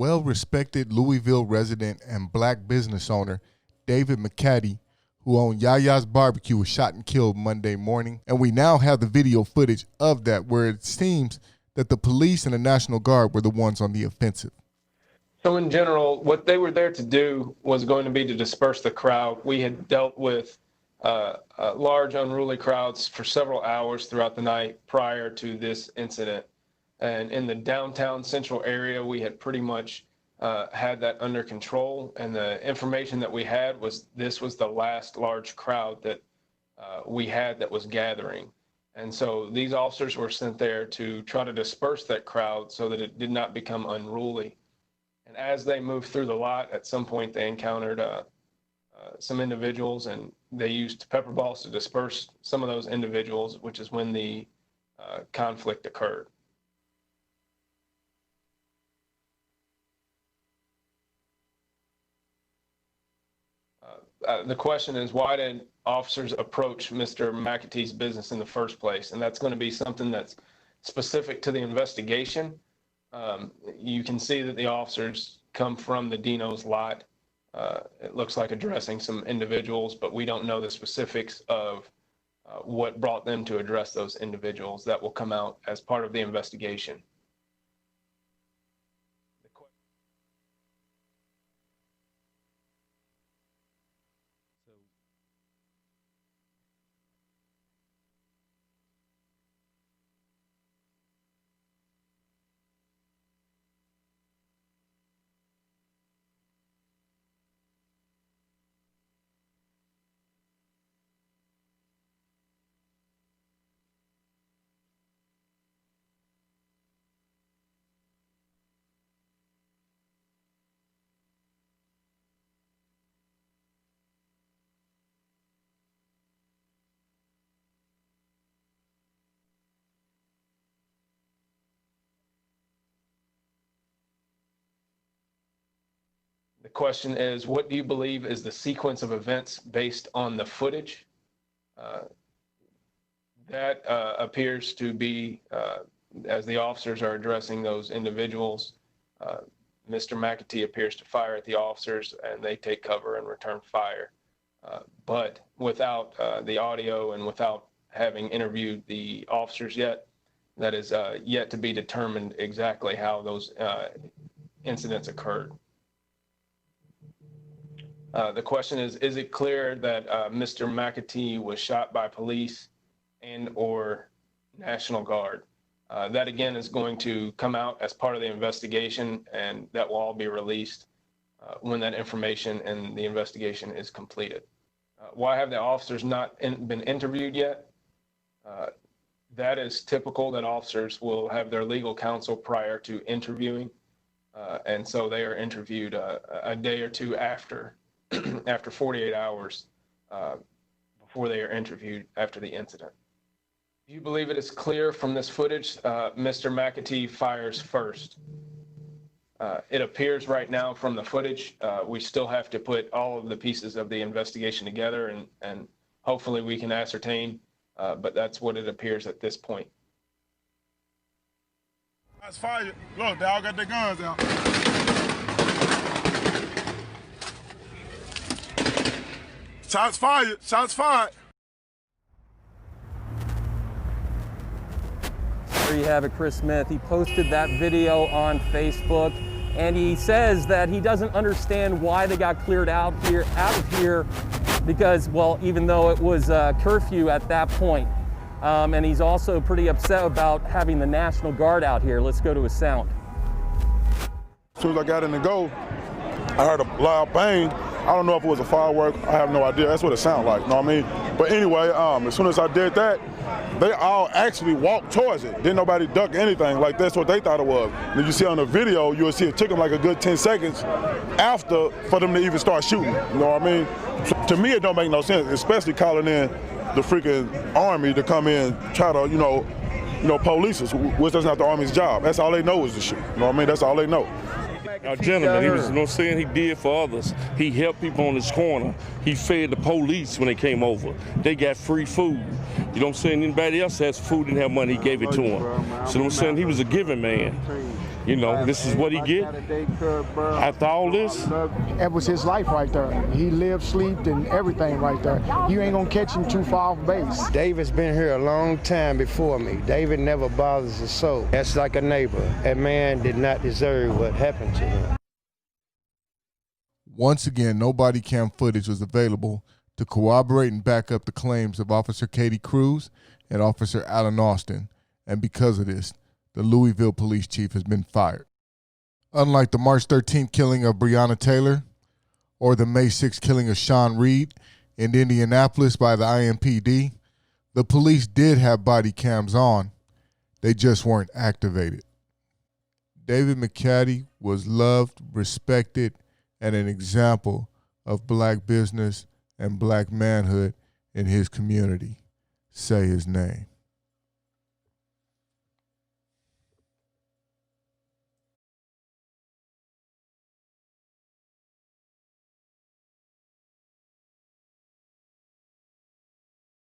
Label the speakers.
Speaker 1: Well-respected Louisville resident and black business owner David McAtee, who owned Yaya's Barbecue, was shot and killed Monday morning. And we now have the video footage of that, where it seems that the police and the National Guard were the ones on the offensive.
Speaker 2: So in general, what they were there to do was going to be to disperse the crowd. We had dealt with large unruly crowds for several hours throughout the night prior to this incident. And in the downtown central area, we had pretty much had that under control. And the information that we had was this was the last large crowd that we had that was gathering. And so these officers were sent there to try to disperse that crowd so that it did not become unruly. And as they moved through the lot, at some point they encountered some individuals, and they used pepper balls to disperse some of those individuals, which is when the conflict occurred. The question is, why did officers approach Mr. McAtee's business in the first place? And that's going to be something that's specific to the investigation. You can see that the officers come from the Dino's lot. It looks like addressing some individuals, but we don't know the specifics of what brought them to address those individuals. That will come out as part of the investigation. The question is, what do you believe is the sequence of events based on the footage? That appears to be, as the officers are addressing those individuals, Mr. McAtee appears to fire at the officers and they take cover and return fire. But without the audio and without having interviewed the officers yet, that is yet to be determined exactly how those incidents occurred. The question is it clear that Mr. McAtee was shot by police and or National Guard? That again is going to come out as part of the investigation, and that will all be released when that information and the investigation is completed. Why have the officers not been interviewed yet? That is typical, that officers will have their legal counsel prior to interviewing. And so they are interviewed a day or two after 48 hours before they are interviewed after the incident. Do you believe it is clear from this footage Mr. McAtee fires first? It appears right now from the footage. We still have to put all of the pieces of the investigation together, and hopefully we can ascertain, but that's what it appears at this point.
Speaker 3: Shots fired. Look, they all got their guns out. Shots fired. Shots fired.
Speaker 4: There you have it, Chris Smith. He posted that video on Facebook, and he says that he doesn't understand why they got cleared out of here because, well, even though it was curfew at that point. And he's also pretty upset about having the National Guard out here. Let's go to his sound.
Speaker 3: As soon as I got in the go, I heard a loud bang. I don't know if it was a firework. I have no idea. That's what it sounded like, you know what I mean? But anyway, as soon as I did that, they all actually walked towards it. Didn't nobody duck anything. Like, that's what they thought it was. And you see on the video, you'll see it took them like a good 10 seconds after for them to even start shooting. You know what I mean? So, to me, it don't make no sense, especially calling in the freaking Army to come in, try to, you know, police us, which that's not the Army's job. That's all they know is to shoot. You know what I mean? That's all they know.
Speaker 5: A gentleman, he was, you know what I'm saying, he did for others. He helped people on his corner. He fed the police when they came over. They got free food. You know what I'm saying? Anybody else has food, didn't have money, he gave it to them. So you know what I'm saying, he was a giving man. You know, this is what he get after all this.
Speaker 6: That was his life right there. He lived, slept, and everything right there. You ain't gonna catch him too far off base.
Speaker 7: David's been here a long time before me. David never bothers a soul. That's like a neighbor. That man did not deserve what happened to him.
Speaker 1: Once again, no body cam footage was available to corroborate and back up the claims of Officer Katie Cruz and Officer Alan Austin, and because of this, the Louisville police chief has been fired. Unlike the March 13th killing of Breonna Taylor or the May 6th killing of Sean Reed in Indianapolis by the IMPD, the police did have body cams on. They just weren't activated. David McAtee was loved, respected, and an example of black business and black manhood in his community. Say his name.